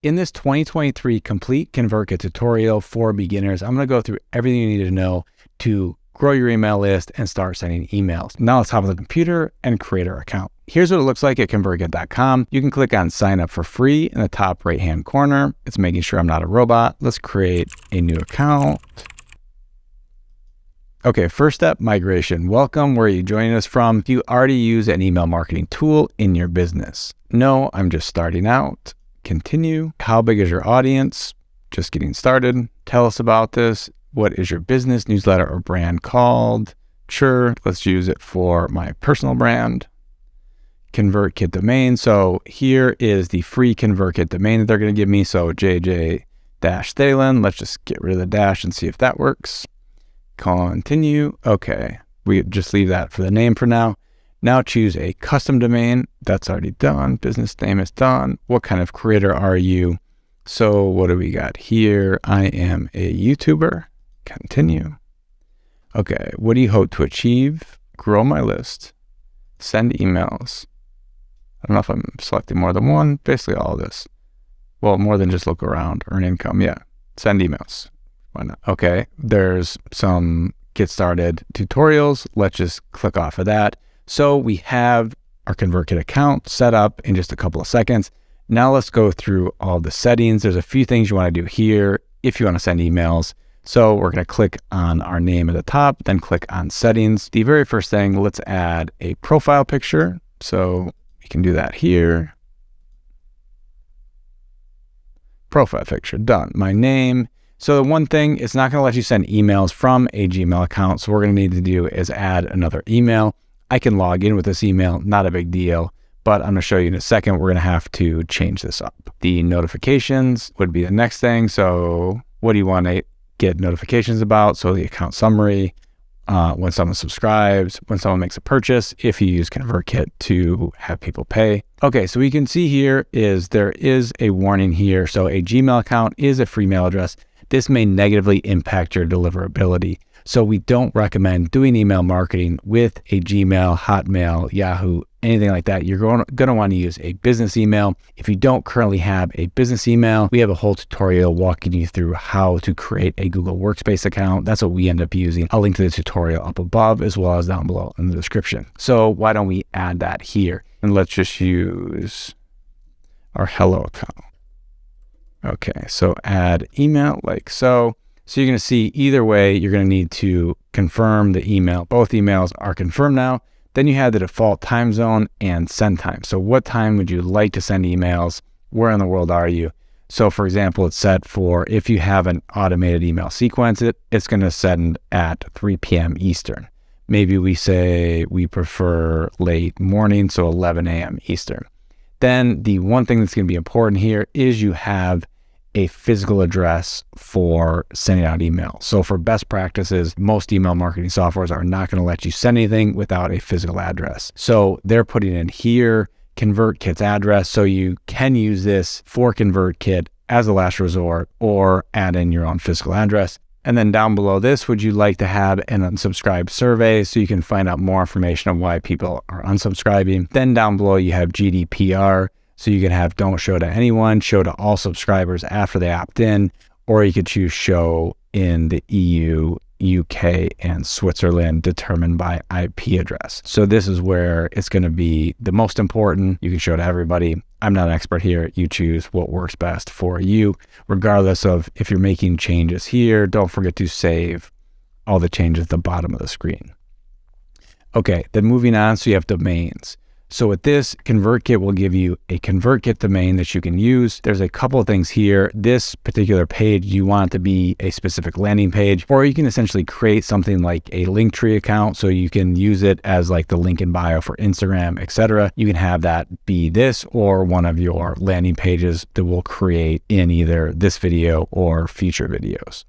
In this 2023 complete ConvertKit tutorial for beginners, I'm going to go through everything you need to know to grow your email list and start sending emails. Now let's hop on the computer and create our account. Here's what it looks like at ConvertKit.com. You can click on sign up for free in the top right-hand corner. It's making sure I'm not a robot. Let's create a new account. Okay, first step, migration. Welcome. Where are you joining us from? Do you already use an email marketing tool in your business? No, I'm just starting out. Continue. How big is your audience? Just getting started. Tell us about this. What is your business, newsletter, or brand called? Sure, let's use it for my personal brand. ConvertKit domain. So here is the free ConvertKit domain that they're going to give me. So JJ-Thalen. Let's just get rid of the dash and see if that works. Continue. Okay, we just leave that for the name for now. Now choose a custom domain. That's already done. Business name is done. What kind of creator are you? So what do we got here? I am a YouTuber. Continue. Okay, what do you hope to achieve? Grow my list. Send emails. I don't know if I'm selecting more than one. Basically all of this. Well, more than just look around. Earn income. Yeah. Send emails. Why not? Okay, there's some get started tutorials. Let's just click off of that. So we have our ConvertKit account set up in just a couple of seconds. Now let's go through all the settings. There's a few things you want to do here if you want to send emails. So we're going to click on our name at the top, then click on settings. The very first thing, let's add a profile picture. So we can do that here. Profile picture, done. My name. So the one thing, it's not going to let you send emails from a Gmail account. So what we're going to need to do is add another email. I can log in with this email, not a big deal, but I'm going to show you in a second. We're going to have to change this up. The notifications would be the next thing. So what do you want to get notifications about? So the account summary, when someone subscribes, when someone makes a purchase, if you use ConvertKit to have people pay. Okay, so we can see here is there is a warning here. So a Gmail account is a free mail address. This may negatively impact your deliverability. So we don't recommend doing email marketing with a Gmail, Hotmail, Yahoo, anything like that. You're going to want to use a business email. If you don't currently have a business email, we have a whole tutorial walking you through how to create a Google Workspace account. That's what we end up using. I'll link to the tutorial up above as well as down below in the description. So why don't we add that here? And let's just use our Hello account. Okay, so add email like so. So you're going to see either way, you're going to need to confirm the email. Both emails are confirmed now. Then you have the default time zone and send time. So what time would you like to send emails? Where in the world are you? So for example, it's set for if you have an automated email sequence, it's going to send at 3 p.m. Eastern. Maybe we say we prefer late morning, so 11 a.m. Eastern. Then the one thing that's going to be important here is you have a physical address for sending out email. So for best practices, most email marketing softwares are not going to let you send anything without a physical address. So they're putting in here ConvertKit's address. So you can use this for ConvertKit as a last resort or add in your own physical address. And then down below this, would you like to have an unsubscribe survey so you can find out more information on why people are unsubscribing? Then down below, you have GDPR. So you can have don't show to anyone, show to all subscribers after they opt in, or you could choose show in the EU, UK, and Switzerland determined by IP address. So this is where it's going to be the most important. You can show to everybody. I'm not an expert here. You choose what works best for you, regardless of if you're making changes here. Don't forget to save all the changes at the bottom of the screen. Okay, then moving on, so you have domains. So with this, ConvertKit will give you a ConvertKit domain that you can use. There's a couple of things here. This particular page, you want it to be a specific landing page, or you can essentially create something like a Linktree account. So you can use it as like the link in bio for Instagram, etc. You can have that be this or one of your landing pages that we'll create in either this video or future videos.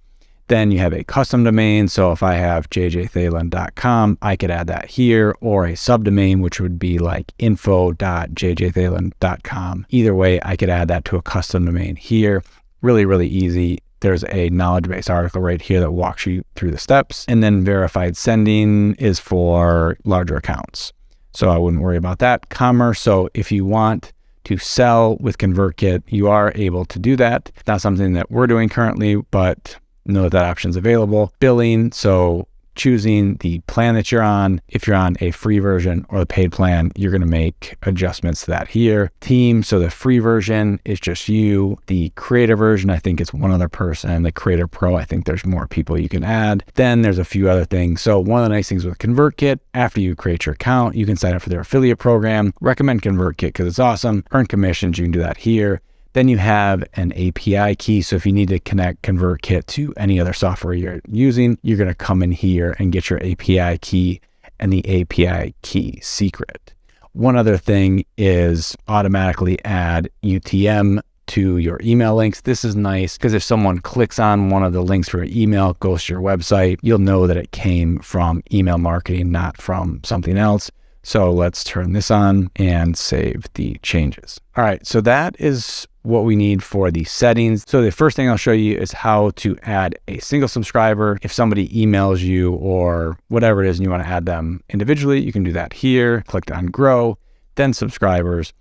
Then you have a custom domain. So if I have jjthalen.com, I could add that here, or a subdomain, which would be like info.jjthalen.com. Either way, I could add that to a custom domain here. Really, really easy. There's a knowledge base article right here that walks you through the steps. And then verified sending is for larger accounts. So I wouldn't worry about that. Commerce. So if you want to sell with ConvertKit, you are able to do that. It's not something that we're doing currently, but know that option's available. Billing, so choosing the plan that you're on. If you're on a free version or the paid plan, you're going to make adjustments to that here. Team, so the free version is just you. The creator version, I think it's one other person. The Creator Pro, I think there's more people you can add. Then there's a few other things. So one of the nice things with ConvertKit, after you create your account, you can sign up for their affiliate program. Recommend ConvertKit because it's awesome. Earn commissions, you can do that here. Then you have an API key. So if you need to connect ConvertKit to any other software you're using, you're going to come in here and get your API key and the API key secret. One other thing is automatically add UTM to your email links. This is nice because if someone clicks on one of the links for your email, goes to your website, you'll know that it came from email marketing, not from something else. So let's turn this on and save the changes. All right, so that is what we need for the settings. So the first thing I'll show you is how to add a single subscriber. If somebody emails you or whatever it is and you want to add them individually, you can do that here. Click on grow, then subscribers.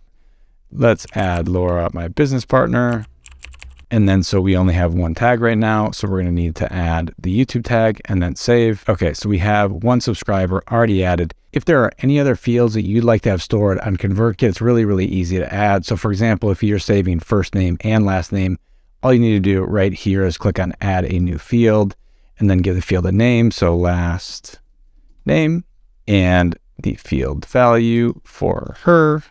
Let's add Laura, my business partner. And then, so we only have one tag right now. So we're going to need to add the YouTube tag and then save. Okay, so we have one subscriber already added. If there are any other fields that you'd like to have stored on ConvertKit, it's really, really easy to add. So for example, if you're saving first name and last name, all you need to do right here is click on add a new field and then give the field a name. So last name and the field value for her,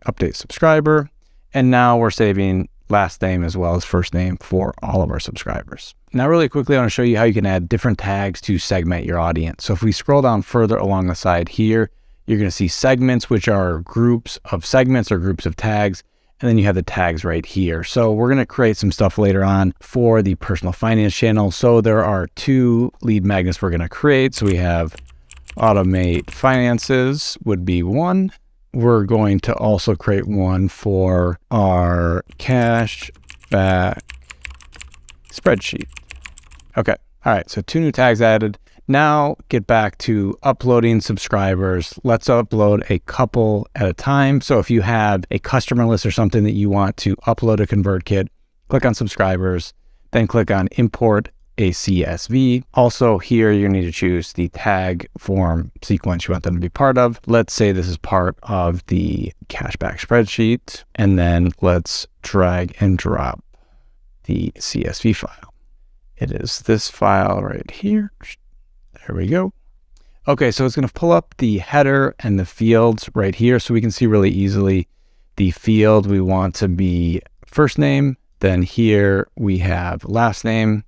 update subscriber. And now we're saving last name as well as first name for all of our subscribers. Now really quickly, I want to show you how you can add different tags to segment your audience. So if we scroll down further along the side here, you're going to see segments, which are groups of segments or groups of tags. And then you have the tags right here. So we're going to create some stuff later on for the personal finance channel. So there are 2 lead magnets we're going to create. So we have automate finances would be one. We're going to also create one for our cash back spreadsheet. Okay. All right. So 2 new tags added. Now get back to uploading subscribers. Let's upload a couple at a time. So if you have a customer list or something that you want to upload to ConvertKit, click on subscribers, then click on import a CSV. Also here, you need to choose the tag form sequence you want them to be part of. Let's say this is part of the cashback spreadsheet, and then let's drag and drop the CSV file. It is this file right here. There we go. Okay, so it's going to pull up the header and the fields right here, so we can see really easily the field we want to be first name. Then here we have last name.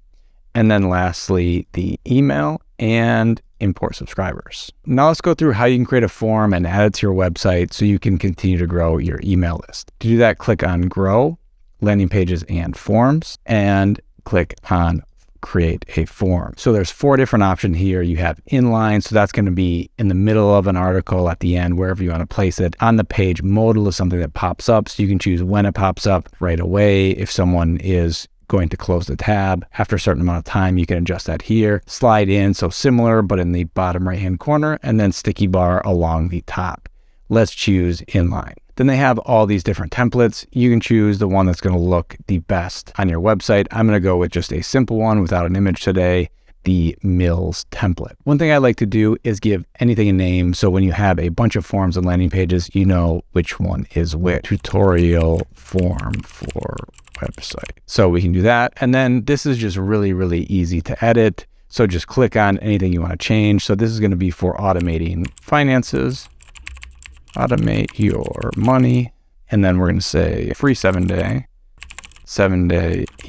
And then lastly, the email and import subscribers. Now let's go through how you can create a form and add it to your website so you can continue to grow your email list. To do that, click on Grow, Landing Pages and Forms, and click on Create a Form. So there's 4 different options here. You have inline, so that's going to be in the middle of an article at the end, wherever you want to place it. On the page, modal is something that pops up, so you can choose when it pops up right away. If someone is going to close the tab after a certain amount of time, you can adjust that here. Slide in, so similar, but in the bottom right-hand corner, and then sticky bar along the top. Let's choose inline. Then they have all these different templates. You can choose the one that's going to look the best on your website. I'm going to go with just a simple one without an image today, the Mills template. One thing I like to do is give anything a name. So when you have a bunch of forms and landing pages, you know which one is which. Tutorial form for website. So we can do that. And then this is just really, really easy to edit. So just click on anything you want to change. So this is going to be for automating finances, automate your money. And then we're going to say free 7-day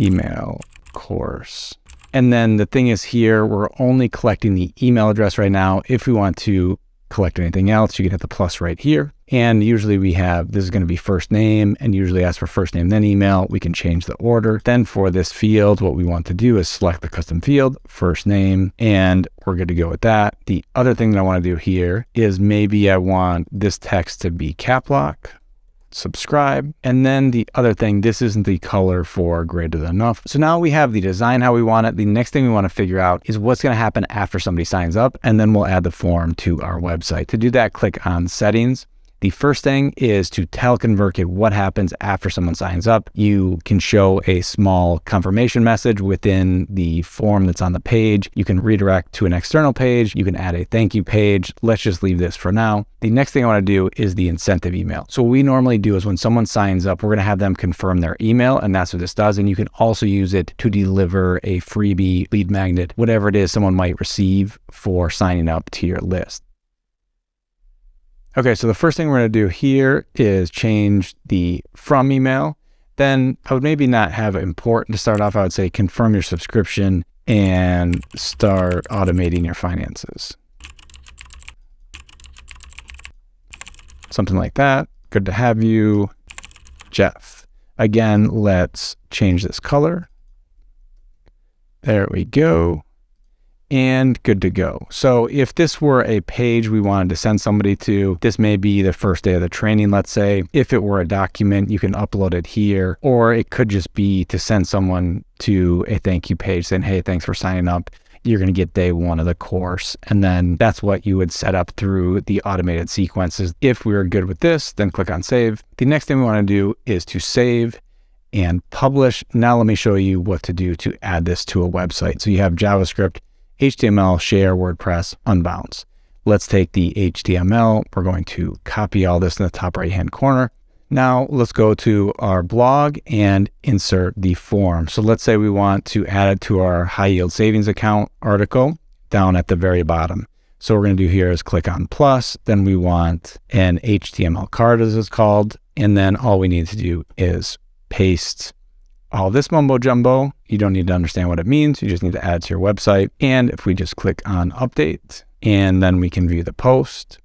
email course. And then the thing is here, we're only collecting the email address right now. If we want to collect anything else, you can hit the plus right here. And usually we have, this is going to be first name, and usually ask for first name, then email. We can change the order. Then for this field, what we want to do is select the custom field, first name, and we're good to go with that. The other thing that I want to do here is maybe I want this text to be cap lock, subscribe. And then the other thing, this isn't the color for greater than enough. So now we have the design how we want it. The next thing we want to figure out is what's going to happen after somebody signs up, and then we'll add the form to our website. To do that, click on settings, The first thing is to tell ConvertKit what happens after someone signs up. You can show a small confirmation message within the form that's on the page. You can redirect to an external page. You can add a thank you page. Let's just leave this for now. The next thing I want to do is the incentive email. So what we normally do is when someone signs up, we're going to have them confirm their email, and that's what this does. And you can also use it to deliver a freebie, lead magnet, whatever it is someone might receive for signing up to your list. Okay, so the first thing we're going to do here is change the from email. Then I would maybe not have important to start off. I would say confirm your subscription and start automating your finances. Something like that. Good to have you, Jeff. Again, let's change this color. There we go. And good to go. So if this were a page we wanted to send somebody to, this may be the first day of the training, let's say. If it were a document, you can upload it here, or it could just be to send someone to a thank you page saying, hey, thanks for signing up. You're going to get day one of the course. And then that's what you would set up through the automated sequences. If we were good with this, then click on save. The next thing we want to do is to save and publish. Now let me show you what to do to add this to a website. So you have JavaScript, HTML, share, WordPress, unbounce. Let's take the HTML. We're going to copy all this in the top right-hand corner. Now let's go to our blog and insert the form. So let's say we want to add it to our high yield savings account article down at the very bottom. So what we're going to do here is click on plus. Then we want an HTML card, as it's called. And then all we need to do is paste all this mumbo jumbo. You don't need to understand what it means. You just need to add it to your website. And if we just click on update, and then we can view the post,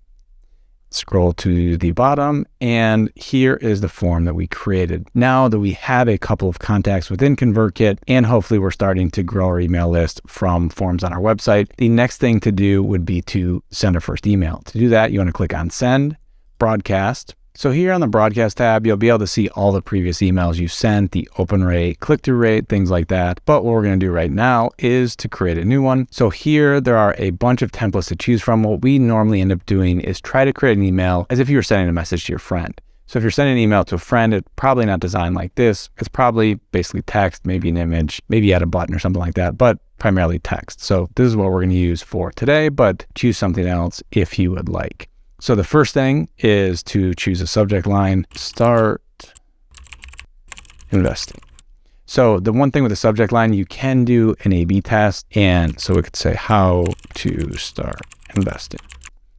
scroll to the bottom, and here is the form that we created. Now that we have a couple of contacts within ConvertKit, and hopefully we're starting to grow our email list from forms on our website, the next thing to do would be to send our first email. To do that, you want to click on send, broadcast. So here on the broadcast tab, you'll be able to see all the previous emails you sent, the open rate, click-through rate, things like that. But what we're going to do right now is to create a new one. So here there are a bunch of templates to choose from. What we normally end up doing is try to create an email as if you were sending a message to your friend. So if you're sending an email to a friend, it's probably not designed like this. It's probably basically text, maybe an image, maybe add a button or something like that, but primarily text. So this is what we're going to use for today, but choose something else if you would like. So the first thing is to choose a subject line, start investing. So the one thing with the subject line, you can do an A/B test. And so we could say how to start investing,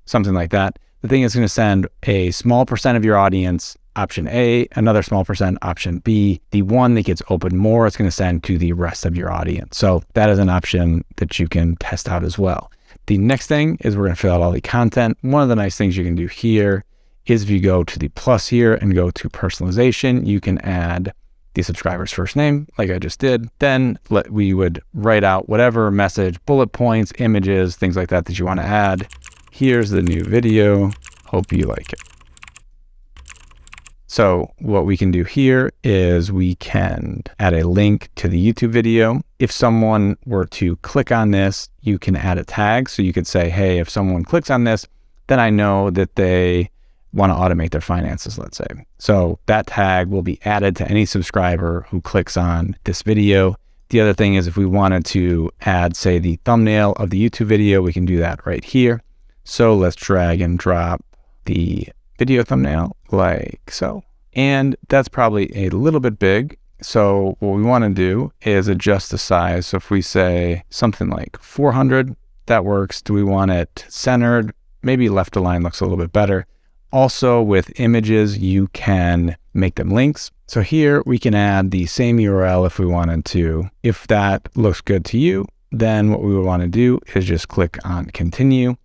something like that. The thing is going to send a small percent of your audience, option A, another small percent, option B. The one that gets opened more, it's going to send to the rest of your audience. So that is an option that you can test out as well. The next thing is we're going to fill out all the content. One of the nice things you can do here is if you go to the plus here and go to personalization, you can add the subscriber's first name like I just did. Then we would write out whatever message, bullet points, images, things like that that you want to add. Here's the new video. Hope you like it. So what we can do here is we can add a link to the YouTube video. If someone were to click on this, you can add a tag. So you could say, hey, if someone clicks on this, then I know that they want to automate their finances, let's say. So that tag will be added to any subscriber who clicks on this video. The other thing is if we wanted to add, say, the thumbnail of the YouTube video, we can do that right here. So let's drag and drop the video thumbnail like so. And that's probably a little bit big. So what we want to do is adjust the size. So if we say something like 400, that works. Do we want it centered? Maybe left align looks a little bit better. Also with images, you can make them links. So here we can add the same URL if we wanted to. If that looks good to you, then what we would want to do is just click on continue.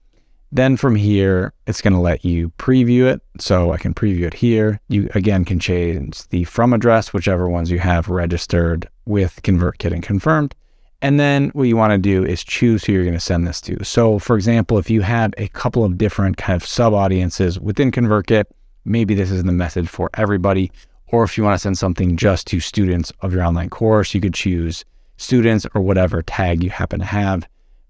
Then from here, it's going to let you preview it. So I can preview it here. You again can change the from address, whichever ones you have registered with ConvertKit and confirmed. And then what you want to do is choose who you're going to send this to. So for example, if you have a couple of different kind of sub audiences within ConvertKit, maybe this is the message for everybody. Or if you want to send something just to students of your online course, you could choose students or whatever tag you happen to have.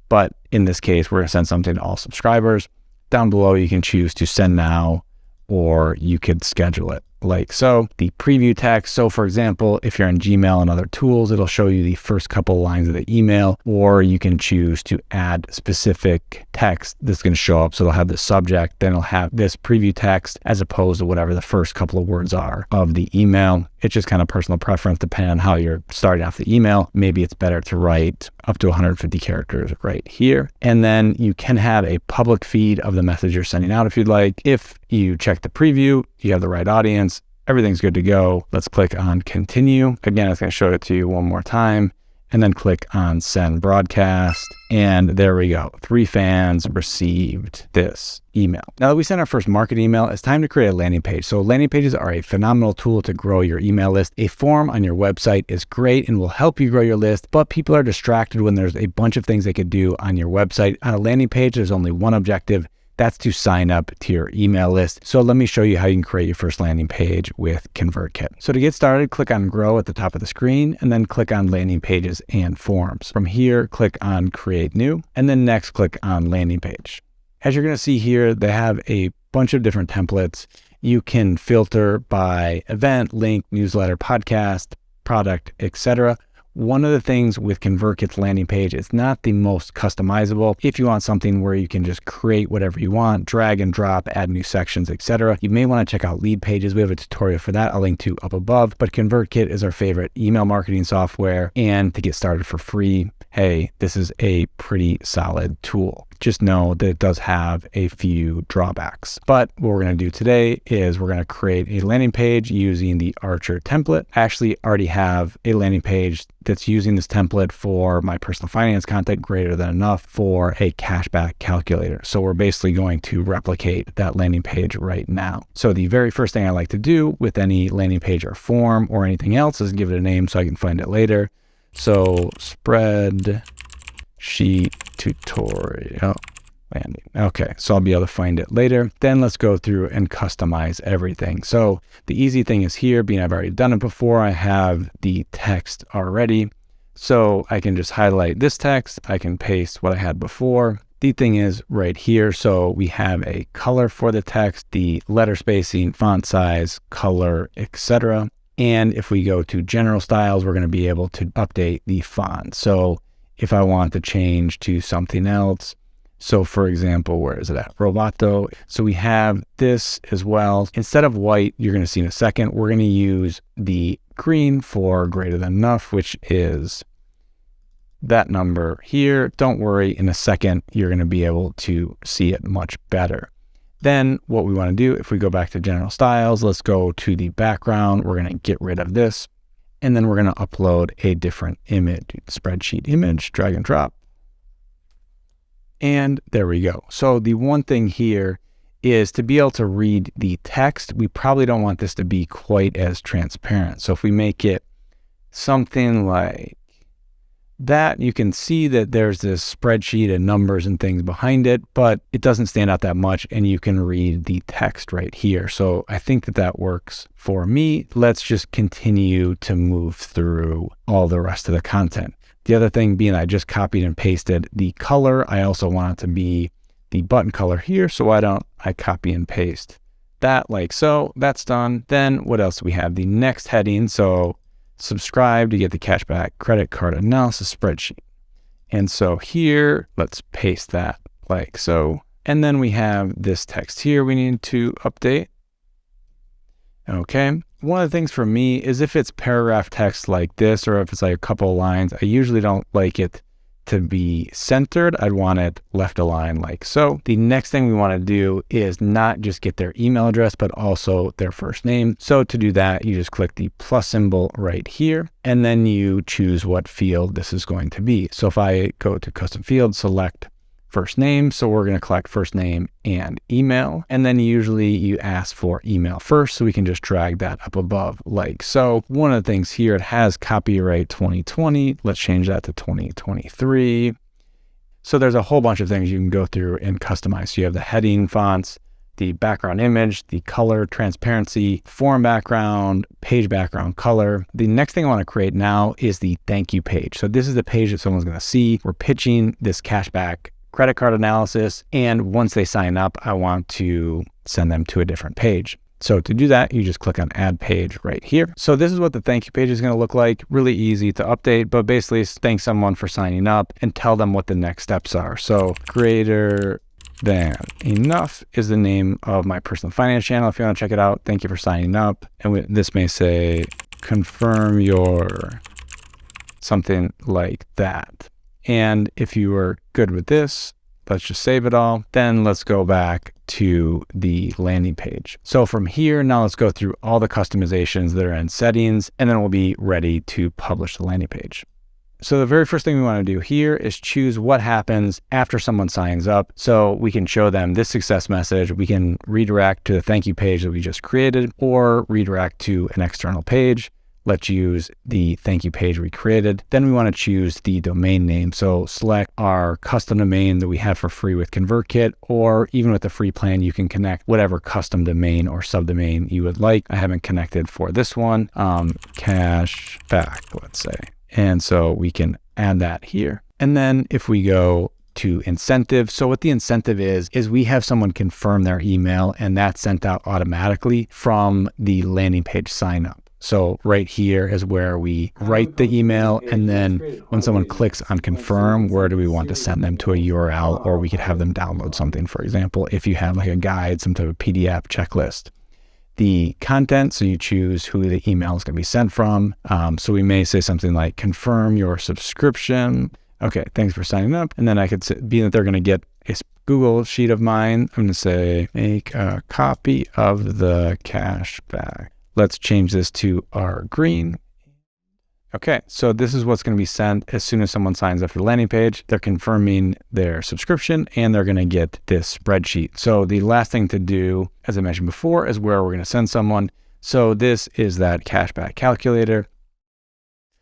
But in this case, we're going to send something to all subscribers. Down below, you can choose to send now or you could schedule it like so. The preview text. So for example, if you're in Gmail and other tools, it'll show you the first couple lines of the email, or you can choose to add specific text that's going to show up. So it'll have the subject, then it'll have this preview text as opposed to whatever the first couple of words are of the email. It's just kind of personal preference depending on how you're starting off the email. Maybe it's better to write up to 150 characters right here. And then you can have a public feed of the message you're sending out if you'd like. If you check the preview, you have the right audience, everything's good to go. Let's click on continue. Again, it's going to show it to you one more time. And then click on send broadcast. And there we go. 3 fans received this email. Now that we sent our first market email, it's time to create a landing page. So landing pages are a phenomenal tool to grow your email list. A form on your website is great and will help you grow your list, but people are distracted when there's a bunch of things they could do on your website. On a landing page, there's only one objective. That's to sign up to your email list. So let me show you how you can create your first landing page with ConvertKit. So to get started, click on Grow at the top of the screen, and then click on Landing Pages and Forms. From here, click on Create New, and then next click on Landing Page. As you're going to see here, they have a bunch of different templates. You can filter by event, link, newsletter, podcast, product, etc. One of the things with ConvertKit's landing page, it's not the most customizable. If you want something where you can just create whatever you want, drag and drop, add new sections, etc., you may want to check out Lead Pages. We have a tutorial for that I'll link to up above, but ConvertKit is our favorite email marketing software. And to get started for free, hey, this is a pretty solid tool. Just know that it does have a few drawbacks. But what we're going to do today is we're going to create a landing page using the Archer template. I actually already have a landing page that's using this template for my personal finance content, greater than enough for a cashback calculator. So we're basically going to replicate that landing page right now. So the very first thing I like to do with any landing page or form or anything else is give it a name so I can find it later. So spreadsheet tutorial landing. Okay, so I'll be able to find it later. Then let's go through and customize everything. So the easy thing is here, being I've already done it before, I have the text already. So I can just highlight this text. I can paste what I had before. The thing is right here, so we have a color for the text, the letter spacing, font size, color, etc. And if we go to general styles, we're going to be able to update the font. So if I want to change to something else, so for example, where is it at? Roboto. So we have this as well. Instead of white, you're going to see in a second, we're going to use the green for greater than enough, which is that number here. Don't worry, in a second, you're going to be able to see it much better. Then what we want to do, if we go back to general styles, let's go to the background. We're going to get rid of this. And then we're going to upload a different image, spreadsheet image, drag and drop. And there we go. So the one thing here is to be able to read the text, we probably don't want this to be quite as transparent. So if we make it something like that, you can see that there's this spreadsheet and numbers and things behind it, but it doesn't stand out that much and you can read the text right here. So I think that that works for me. Let's just continue to move through all the rest of the content. The other thing being I just copied and pasted the color. I also want it to be the button color here. So why don't I copy and paste that like so? That's done. Then what else do we have? The next heading. So subscribe to get the cashback credit card analysis spreadsheet. And so here, let's paste that like so. And then we have this text here we need to update. Okay. One of the things for me is if it's paragraph text like this, or if it's like a couple of lines, I usually don't like it to be centered. I'd want it left aligned like so. The next thing we want to do is not just get their email address, but also their first name. So to do that, you just click the plus symbol right here, and then you choose what field this is going to be. So if I go to custom field, select first name. So we're going to collect first name and email. And then usually you ask for email first. So we can just drag that up above like so. One of the things here, it has copyright 2020. Let's change that to 2023. So there's a whole bunch of things you can go through and customize. So you have the heading fonts, the background image, the color, transparency, form background, page background color. The next thing I want to create now is the thank you page. So this is the page that someone's going to see. We're pitching this cashback credit card analysis. And once they sign up, I want to send them to a different page. So to do that, you just click on add page right here. So this is what the thank you page is going to look like. Really easy to update, but basically thank someone for signing up and tell them what the next steps are. So greater than enough is the name of my personal finance channel. If you want to check it out, thank you for signing up. And this may say confirm your something like that. And if you were good with this, let's just save it all. Then let's go back to the landing page. So from here, now let's go through all the customizations that are in settings, and then we'll be ready to publish the landing page. So the very first thing we want to do here is choose what happens after someone signs up. So we can show them this success message. We can redirect to the thank you page that we just created, or redirect to an external page. Let's use the thank you page we created. Then we want to choose the domain name. So select our custom domain that we have for free with ConvertKit, or even with the free plan, you can connect whatever custom domain or subdomain you would like. I haven't connected for this one, cash back, let's say. And so we can add that here. And then if we go to incentive, so what the incentive is we have someone confirm their email, and that's sent out automatically from the landing page sign up. So right here is where we write the email, and then when someone clicks on confirm, where do we want to send them to a URL, or we could have them download something, for example, if you have like a guide, some type of PDF checklist. The content, so you choose who the email is going to be sent from. So we may say something like confirm your subscription. Okay, thanks for signing up. And then I could say, being that they're going to get a Google sheet of mine, I'm going to say make a copy of the cash back. Let's change this to our green. Okay, so this is what's going to be sent as soon as someone signs up for the landing page. They're confirming their subscription, and they're going to get this spreadsheet. So the last thing to do, as I mentioned before, is where we're going to send someone. So this is that cashback calculator.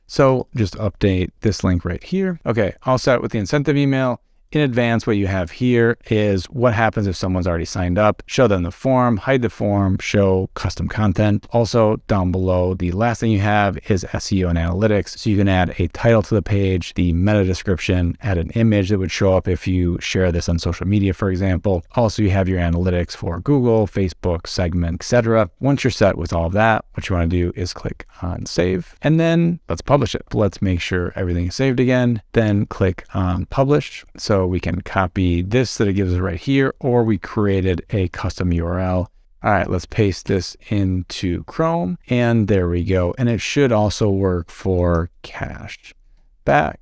So just update this link right here. Okay, all set with the incentive email. In advance, what you have here is what happens if someone's already signed up. Show them the form, hide the form, show custom content. Also down below, the last thing you have is SEO and analytics. So you can add a title to the page, the meta description, add an image that would show up if you share this on social media, for example. Also, you have your analytics for Google, Facebook, segment, etc. Once you're set with all of that, what you want to do is click on save, and then let's publish it. Let's make sure everything is saved again, then click on publish. So we can copy this that it gives us right here, or we created a custom URL. All right, let's paste this into Chrome, and there we go. And it should also work for cash back.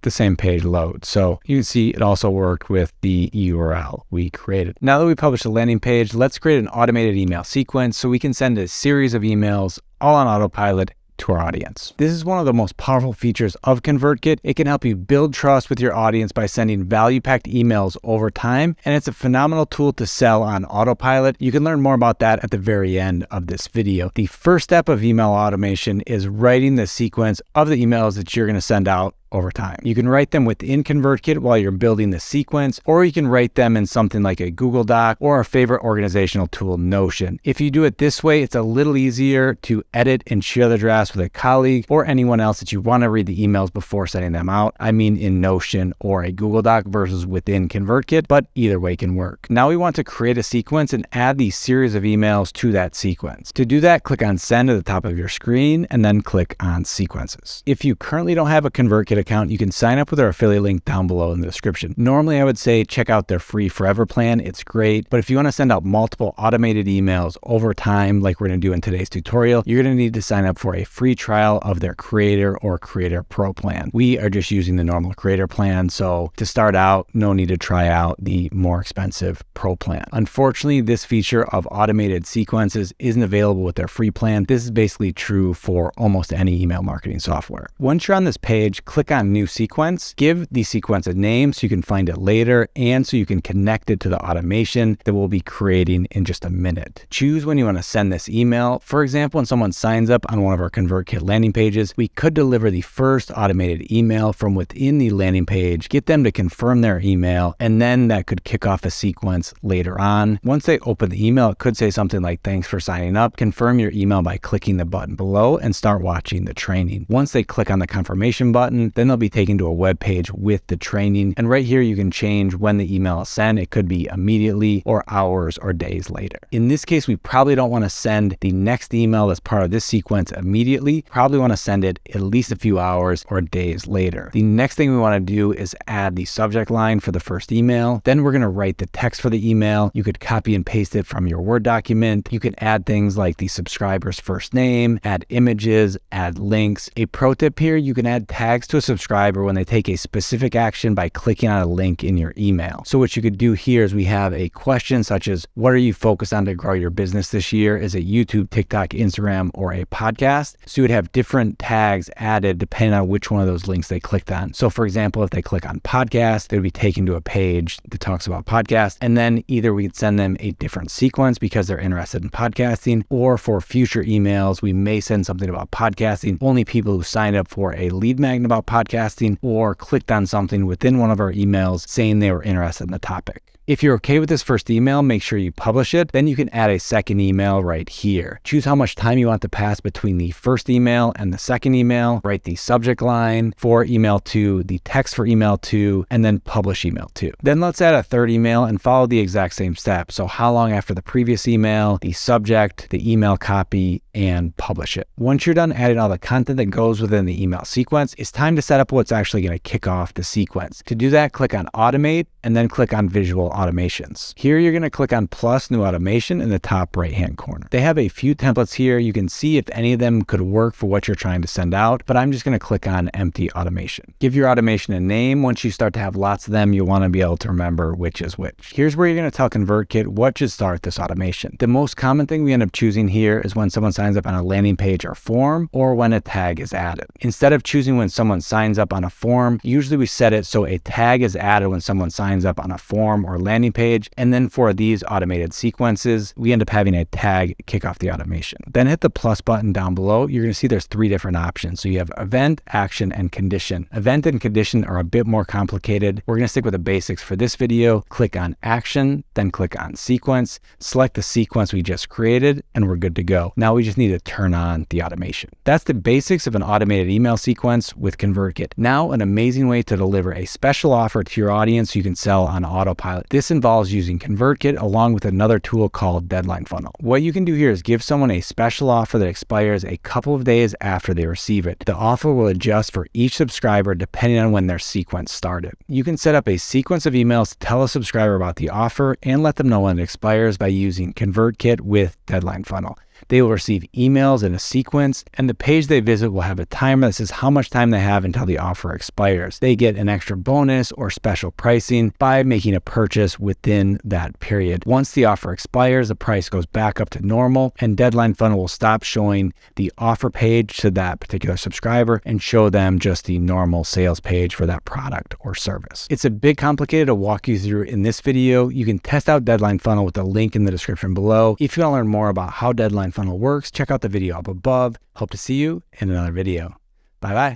The same page loads. So you can see it also worked with the URL we created. Now that we published the landing page, let's create an automated email sequence so we can send a series of emails all on autopilot to our audience. This is one of the most powerful features of ConvertKit. It can help you build trust with your audience by sending value-packed emails over time, and it's a phenomenal tool to sell on autopilot. You can learn more about that at the very end of this video. The first step of email automation is writing the sequence of the emails that you're going to send out over time. You can write them within ConvertKit while you're building the sequence, or you can write them in something like a Google Doc or our favorite organizational tool, Notion. If you do it this way, it's a little easier to edit and share the drafts with a colleague or anyone else that you want to read the emails before sending them out. I mean in Notion or a Google Doc versus within ConvertKit, but either way can work. Now we want to create a sequence and add these series of emails to that sequence. To do that, click on Send at the top of your screen and then click on Sequences. If you currently don't have a ConvertKit account, you can sign up with our affiliate link down below in the description. Normally, I would say check out their free forever plan. It's great. But if you want to send out multiple automated emails over time, like we're going to do in today's tutorial, you're going to need to sign up for a free trial of their Creator or Creator Pro plan. We are just using the normal Creator plan. So to start out, no need to try out the more expensive Pro plan. Unfortunately, this feature of automated sequences isn't available with their free plan. This is basically true for almost any email marketing software. Once you're on this page, click on New Sequence. Give the sequence a name so you can find it later and so you can connect it to the automation that we'll be creating in just a minute. Choose when you want to send this email. For example, when someone signs up on one of our ConvertKit landing pages, we could deliver the first automated email from within the landing page, get them to confirm their email, and then that could kick off a sequence later on. Once they open the email, it could say something like, thanks for signing up. Confirm your email by clicking the button below and start watching the training. Once they click on the confirmation button, then Then they'll be taken to a web page with the training. And right here, you can change when the email is sent. It could be immediately or hours or days later. In this case, we probably don't want to send the next email that's part of this sequence immediately. Probably want to send it at least a few hours or days later. The next thing we want to do is add the subject line for the first email. Then we're going to write the text for the email. You could copy and paste it from your Word document. You could add things like the subscriber's first name, add images, add links. A pro tip here, you can add tags to a subscriber when they take a specific action by clicking on a link in your email. So what you could do here is we have a question such as, what are you focused on to grow your business this year? Is it YouTube, TikTok, Instagram, or a podcast? So you would have different tags added depending on which one of those links they clicked on. So for example, if they click on podcast, they would be taken to a page that talks about podcast. And then either we could send them a different sequence because they're interested in podcasting, or for future emails, we may send something about podcasting. Only people who signed up for a lead magnet about podcasting or clicked on something within one of our emails saying they were interested in the topic. If you're okay with this first email, make sure you publish it. Then you can add a second email right here. Choose how much time you want to pass between the first email and the second email. Write the subject line for email 2, the text for email 2, and then publish email 2. Then let's add a third email and follow the exact same steps. So how long after the previous email, the subject, the email copy, and publish it. Once you're done adding all the content that goes within the email sequence, it's time to set up what's actually going to kick off the sequence. To do that, click on Automate and then click on Visual Automations. Here, you're going to click on plus New Automation in the top right-hand corner. They have a few templates here. You can see if any of them could work for what you're trying to send out, but I'm just going to click on Empty Automation. Give your automation a name. Once you start to have lots of them, you want to be able to remember which is which. Here's where you're going to tell ConvertKit what should start this automation. The most common thing we end up choosing here is when someone signs up on a landing page or form, or when a tag is added. Instead of choosing when someone signs up on a form, usually we set it so a tag is added when someone signs up on a form or landing page. And then for these automated sequences, we end up having a tag kick off the automation. Then hit the plus button down below. You're going to see there's 3 different options. So you have event, action, and condition. Event and condition are a bit more complicated. We're going to stick with the basics for this video. Click on action, then click on sequence, select the sequence we just created, and we're good to go. Now we just need to turn on the automation. That's the basics of an automated email sequence with ConvertKit. Now, an amazing way to deliver a special offer to your audience you can sell on autopilot. This involves using ConvertKit along with another tool called Deadline Funnel. What you can do here is give someone a special offer that expires a couple of days after they receive it. The offer will adjust for each subscriber depending on when their sequence started. You can set up a sequence of emails to tell a subscriber about the offer and let them know when it expires by using ConvertKit with Deadline Funnel. They will receive emails in a sequence, and the page they visit will have a timer that says how much time they have until the offer expires. They get an extra bonus or special pricing by making a purchase within that period. Once the offer expires, the price goes back up to normal, and Deadline Funnel will stop showing the offer page to that particular subscriber and show them just the normal sales page for that product or service. It's a bit complicated to walk you through in this video. You can test out Deadline Funnel with the link in the description below. If you want to learn more about how Deadline Funnel works, check out the video up above. Hope to see you in another video. Bye bye.